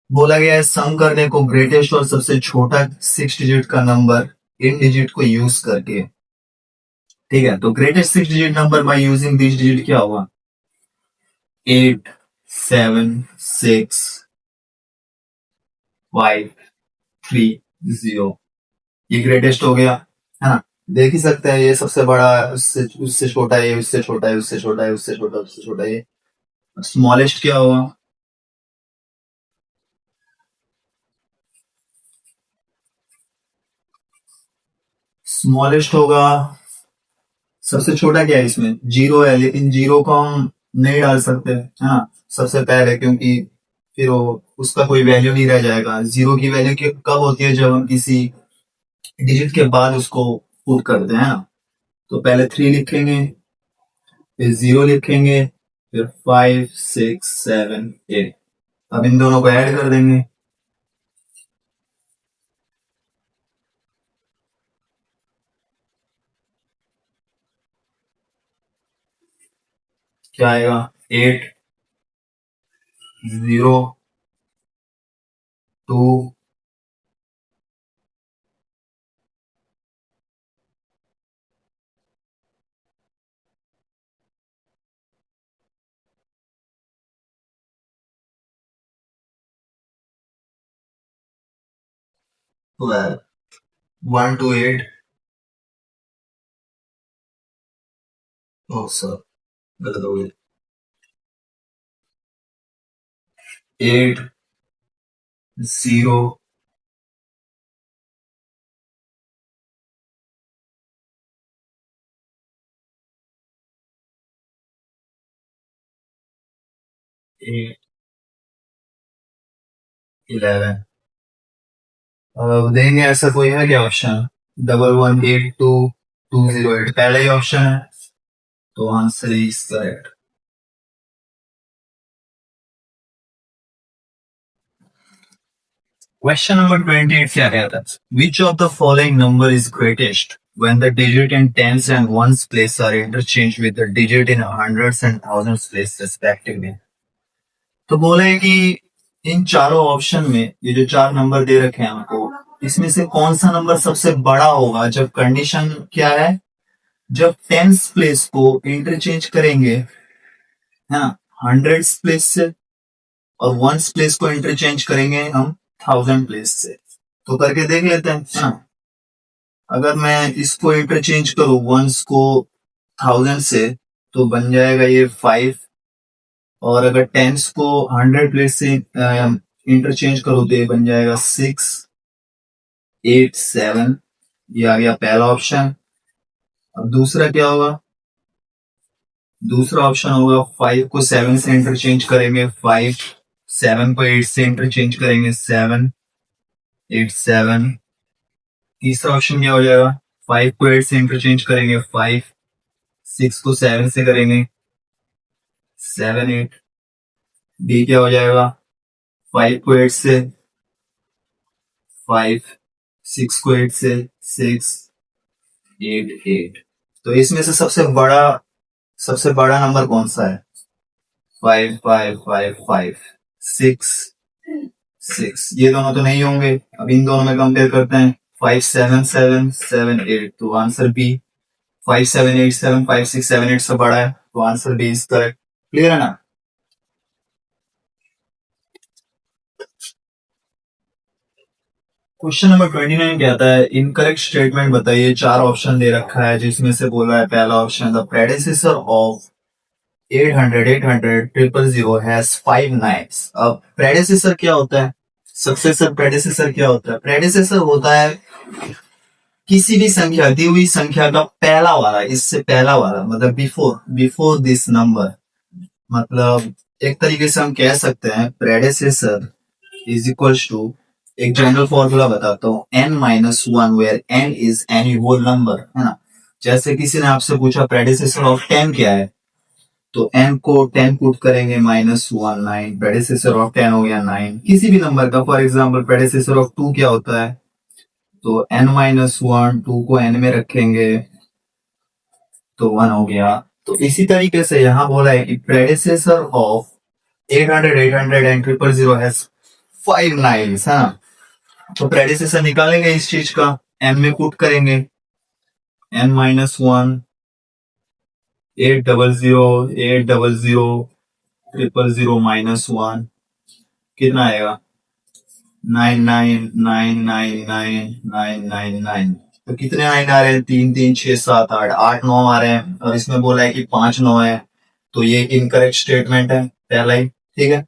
Speaker 1: बोला गया है सम करने को ग्रेटेस्ट और सबसे छोटा 6 डिजिट का नंबर इन डिजिट को यूज करके। ठीक है, तो greatest 6 digit number by using this digit क्या होगा? 8 7 6 5 3 0। ये ग्रेटेस्ट हो गया, है ना। देख ही सकते हैं ये सबसे बड़ा उससे उससे छोटा है, उससे छोटा है, उससे छोटा है, उससे छोटा, उससे छोटा है। स्मॉलेस्ट क्या होगा? स्मॉलेस्ट होगा, सबसे छोटा क्या है इसमें? जीरो है, लेकिन जीरो को हम नहीं डाल सकते, है ना, सबसे पहले, क्योंकि फिर वो उसका कोई वैल्यू नहीं रह जाएगा। जीरो की वैल्यू कब होती है? जब हम किसी डिजिट के बाद उसको पुट करते हैं ना। तो पहले 3 लिखेंगे, फिर 0 लिखेंगे, फिर 5 6 7 8। अब इन दोनों को ऐड कर देंगे। क्या आएगा? 8 0 2 12 1 2 8। ओ सर, गलत हो गया। 8 0 8 11। अब देंगे, ऐसा कोई है क्या ऑप्शन? 1182 208 पहला ही ऑप्शन है, तो answer is correct. Question number 28 क्या कहता है? Which of the following number is greatest when the digit in tens and ones place are interchanged with the digit in hundreds and thousands place respectively। तो बोला है कि इन चारों option में ये जो चार नंबर दे रखे हैं हमको, इसमें से कौन सा नंबर सबसे बड़ा होगा जब कंडीशन क्या है? जब टेंस प्लेस को इंटरचेंज करेंगे, है ना, हंड्रेड्स प्लेस से, और वंस प्लेस को इंटरचेंज करेंगे हम थाउजेंड प्लेस से। तो करके देख लेते हैं, है ना। अगर मैं इसको इंटरचेंज करूं वंस को थाउजेंड से, तो बन जाएगा ये 5। और अगर टेंस को 100 प्लेस से इंटरचेंज करो तो ये बन जाएगा 6 8 7। ये आ गया पहला ऑप्शन। अब दूसरा क्या होगा? दूसरा ऑप्शन होगा 5 को 7 से इंटरचेंज करेंगे 5, 7 को 8 से इंटरचेंज करेंगे 7 8 7। तीसरा ऑप्शन क्या हो जाएगा? 5 को 8 से इंटरचेंज करेंगे 5, 6 को 7 से करेंगे 7 8। डी क्या हो जाएगा? 5 को 8 से 5, 6 को 8 से 6 8 8। तो इसमें से सबसे बड़ा नंबर कौन सा है? 5 5 5 5 6 6। ये दोनों तो नहीं होंगे। अब इन दोनों में कंपेयर करते हैं। 5 7 7 7 8, तो आंसर बी। 5 7 8 7 5 6 7 8 से बड़ा है, तो answer B is correct. Clear है ना? क्वेश्चन नंबर 29 कहता है इनकरेक्ट स्टेटमेंट बताइए। चार ऑप्शन दे रखा है, जिसमें से बोला है पहला option the predecessor of 800 800 000 has 5 nines. अब प्रेडेसेसर क्या होता है? सक्सेसर प्रेडेसेसर क्या होता है? प्रेडेसेसर होता है किसी भी संख्या, दी हुई संख्या का पहला वाला, इससे पहला वाला, मतलब बिफोर दिस नंबर। मतलब एक तरीके से हम कह सकते हैं प्रेडेसेसर इज इक्वल टू, एक जनरल फॉर्मूला बताता हूँ, n-1 where n is any whole number, है ना। जैसे किसी ने आपसे पूछा प्रेडिसेसर ऑफ 10 क्या है, तो n को 10 पुट करेंगे -1 9, प्रेडिसेसर ऑफ 10 हो गया 9। किसी भी नंबर का, फॉर एग्जांपल प्रेडिसेसर ऑफ 2 क्या होता है, तो n-1 2 को n में रखेंगे तो 1 हो गया। तो इसी तरीके से यहां बोला है कि predecessor of 800 800 and 000 has 5 9s है ना। तो प्रेडिसेसर निकालेंगे इस चीज का, n में पुट करेंगे n-1 800 800 000 -1 कितना आएगा 9999999। तो कितने 9 आ रहे हैं, 3 3 6 7 8 8 9 आ रहे हैं, और इसमें बोला है कि 5 9 है, तो ये इनकरेक्ट स्टेटमेंट है पहला ही, ठीक है।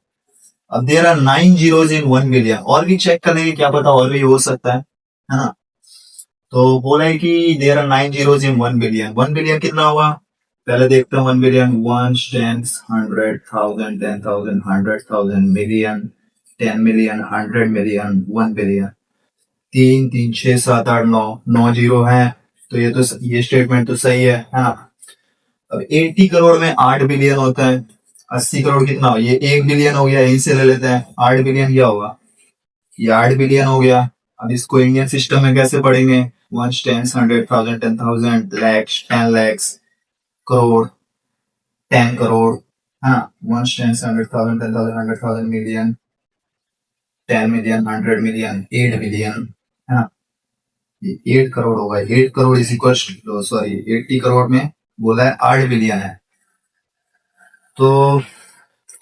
Speaker 1: अब there are 9 zeros in 1 billion, और भी चेक करेंगे, क्या पता और भी हो सकता है ना। तो बोला है कि there are 9 zeros in 1 billion। 1 billion कितना होगा, पहले देखते हैं 1 billion, 1 10 100 1000 10,000 100,000 million 10 million 100 million 1 billion. 3 3 6 7 8 9 9 zero है, तो ये स्टेटमेंट तो सही है ना। अब 80 करोड़ में 8 बिलियन होता है, 80 करोड़ कितना हो, ये 1 बिलियन हो गया, यहीं से ले लेते हैं। 8 बिलियन क्या होगा, ये 8 बिलियन हो गया। अब इसको इंडियन सिस्टम में कैसे पढ़ेंगे, 1 10 100 1000 10,000 लैक्स 10 लैक्स करोड़ 10 करोड़ है ना। 1 10 100,000 10,000 100,000 मिलियन 10 मिलियन 100 मिलियन 8 बिलियन है ना। 8 करोड़ होगा, 8 crore is equal, sorry 80 crore में बोला है 8 बिलियन है, तो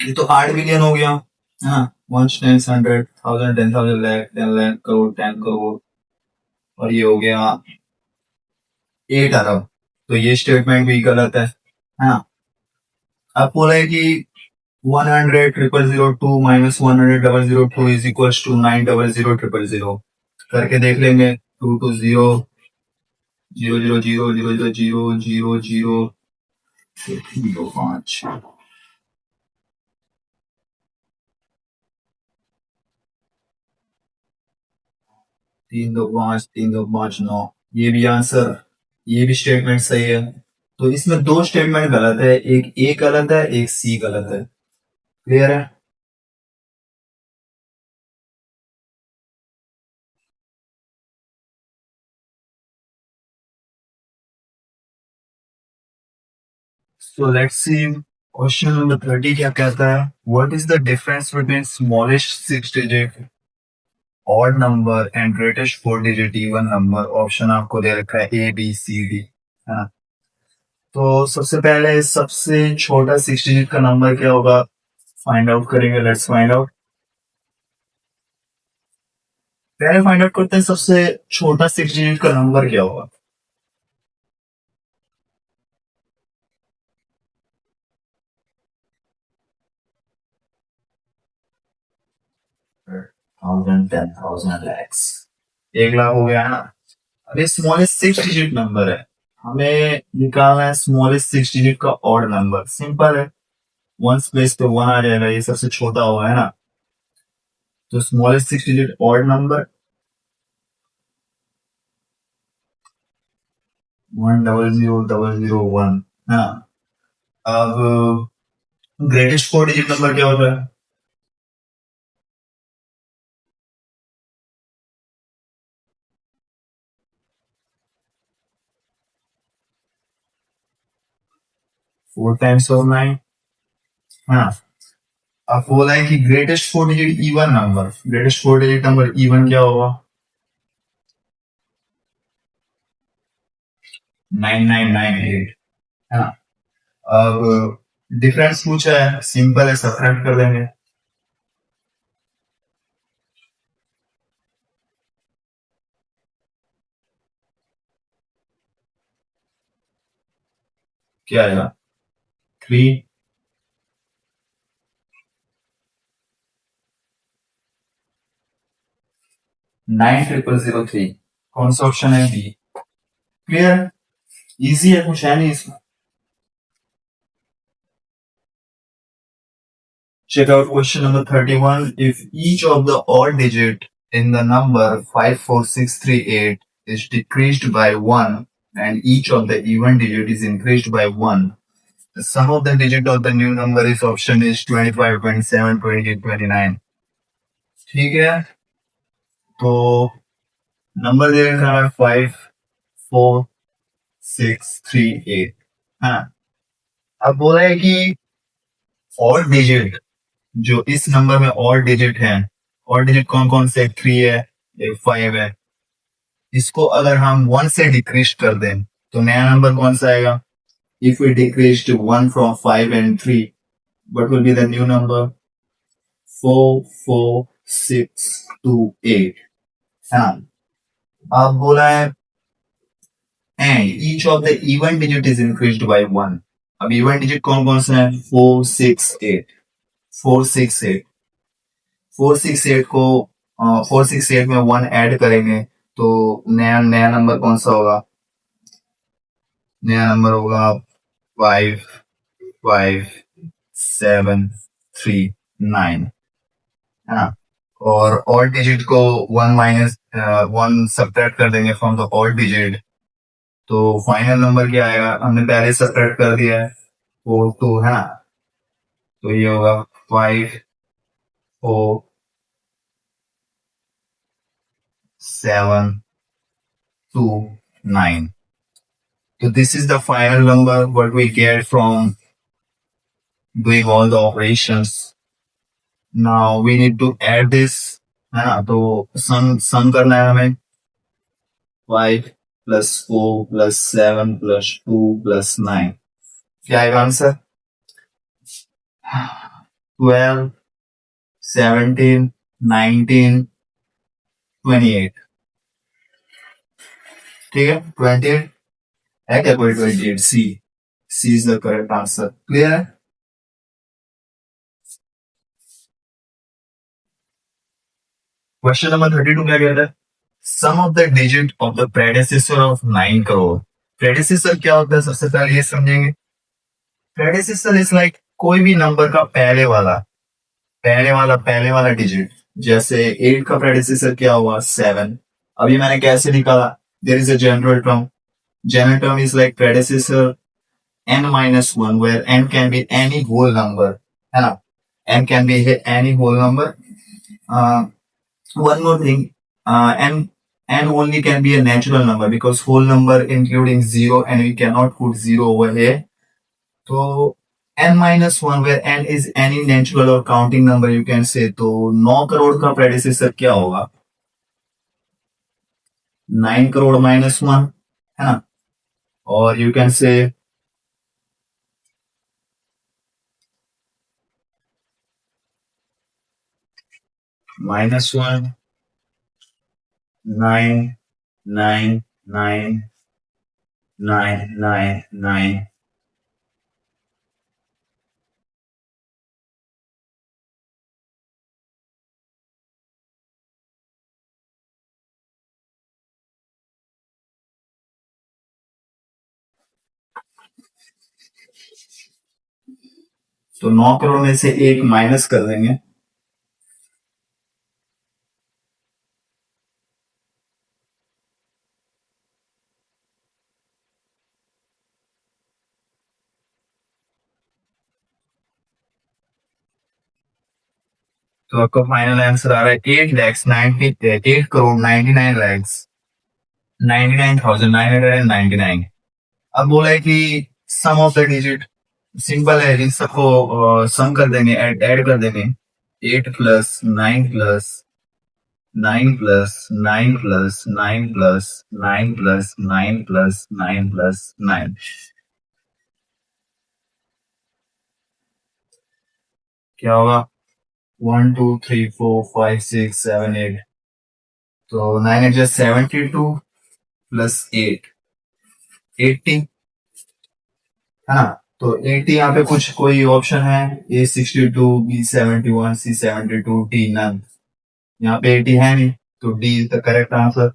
Speaker 1: ये तो 8 बिलियन हो गया है ना। 1 10 100,000 10,000 लाख 10 लाख करोड़ 10 करोड़, और ये हो गया 8 अरब। तो ये स्टेटमेंट भी गलत है ना। अब बोला है कि 100 002 -100 002 इज इक्वल टू 900 000 करके देख लेंगे। 2 2 0 0 0 0 0 0 0 0 0 0 5 3 2 5 3 2 5 9, ये भी आंसर, ये भी स्टेटमेंट सही है। तो इसमें दो स्टेटमेंट गलत है, एक ए गलत है, एक सी गलत है। क्लियर है। So let's see question number 30 क्या कहता है, what is the difference between smallest 6 digit odd number and greatest 4 digit even number. Option आपको दे रखा है ए बी सी डी है ना। तो सबसे पहले सबसे छोटा 6 डिजिट का नंबर क्या होगा, फाइंड आउट करेंगे। लेट्स फाइंड आउट, पहले फाइंड आउट करते हैं सबसे छोटा 6 डिजिट का नंबर क्या होगा। थाउजेंड 10,000 लैक्स 1 लाख हो गया है ना। अब ये स्मॉलेस्ट 6 डिजिट नंबर है, हमें निकालना है स्मॉलेस्ट 6 डिजिट का ऑड नंबर। सिंपल है, वन प्लेस पे 1 आ जाएगा, ये सबसे छोटा होगा है ना। तो स्मॉलेस्ट 6 डिजिट ऑड नंबर 1 0 0 0 1 है ना। अब ग्रेटेस्ट 4 डिजिट नंबर क्या होता है, फोर टाइम्स ऑफ 9 है ना। अब बोला है कि greatest 4 digit even number, greatest 4 digit number even क्या होगा, 9998 है ना। अब डिफरेंस पूछा है, सिंपल है, सब्ट्रैक्ट कर देंगे। क्या आएगा 3 90003। कौन सा ऑप्शन है, बी। क्लियर, इजी है, कुछ है नहीं इसमें। Check out question number 31. If each of the odd digit in the number 54638 is decreased by 1 and each of the even digit is increased by 1, The sum of the digit of the new number is option is 25, 27, 28, 29. ठीक है, तो number दे रखा है 5, 4, 6, 3, 8. हाँ, अब बोला है कि और डिजिट जो इस नंबर में और डिजिट है, और डिजिट कौन कौन से, 3 है, एक 5 है, इसको अगर हम 1 से डिक्रीज कर दें तो नया नंबर कौन सा आएगा? If we decreased 1 from 5 and 3, what will be the new number? 4, 4, 6, 2, 8. हाँ, अब बोला है and each of the even digit is increased by 1. अब even digit कौन कौन सा है? 4, 6, 8. 4, 6, 8. 4, 6, 8 को 4, 6, 8 में 1 ऐड करेंगे तो नया नया नंबर कौन सा होगा? नया नंबर होगा 5, 5, 7, 3, 9. है ना? और डिजिट को 1 सब्ट्रैक्ट कर देंगे फ्रॉम द ऑल डिजिट, तो फाइनल नंबर क्या आएगा? हमने पहले सब्ट्रैक्ट कर दिया है 4, 2, है ना? तो ये होगा 5, 4, 7, 2, 9. So this is the final number what we get from doing all the operations. Now we need to add this, है ना? तो सम करना है हमें 5 plus 4 plus 7 plus 2 plus 9. क्या आएगा आंसर? 12, 17, 19, 28. ठीक है, 28 है क्या? कोई 28? C is the correct answer. Clear है? क्वेश्चन नंबर 32 क्या कहता है? Sum of the digit of the predecessor of 9 crore. Predecessor क्या होता है सबसे पहले ये समझेंगे. प्रेडेसेसर इज लाइक कोई भी नंबर का पहले वाला डिजिट. जैसे 8 का प्रेडेसेसर क्या हुआ? 7. अभी मैंने कैसे निकाला? There is a general term. General term is like predecessor n minus 1 where n can be any whole number, है ना? n can be any whole number. One more thing, n only can be a natural number because whole number including 0 and we cannot put 0 over here. So n minus 1 where n is any natural or counting number you can say. तो 9 करोड़ का predecessor क्या होगा? 9 crore minus 1, है ना? और you can say -1, 9, 9, 9, 9, 9, 9. तो 9 करोड़ में से 1 माइनस कर देंगे. तो आपका फाइनल आंसर आ रहा है 8 करोड़ 99 लैक्स 99,999. अब बोला है कि सम ऑफ द डिजिट. सिंपल है, इन सबको सम कर देंगे, ऐड कर देंगे. 8 plus 9 plus 9 plus 9 plus 9 plus 9 plus 9 plus 9 plus 9. क्या होगा? 1, 2, 3, 4, 5, 6, 7, 8. तो 9 is just 72 plus 8, 80, है ना? तो 80 यहाँ पे कुछ कोई ऑप्शन है? A 62, B 71, C 72, D none. यहाँ पे 80 है नहीं, तो D is the correct answer.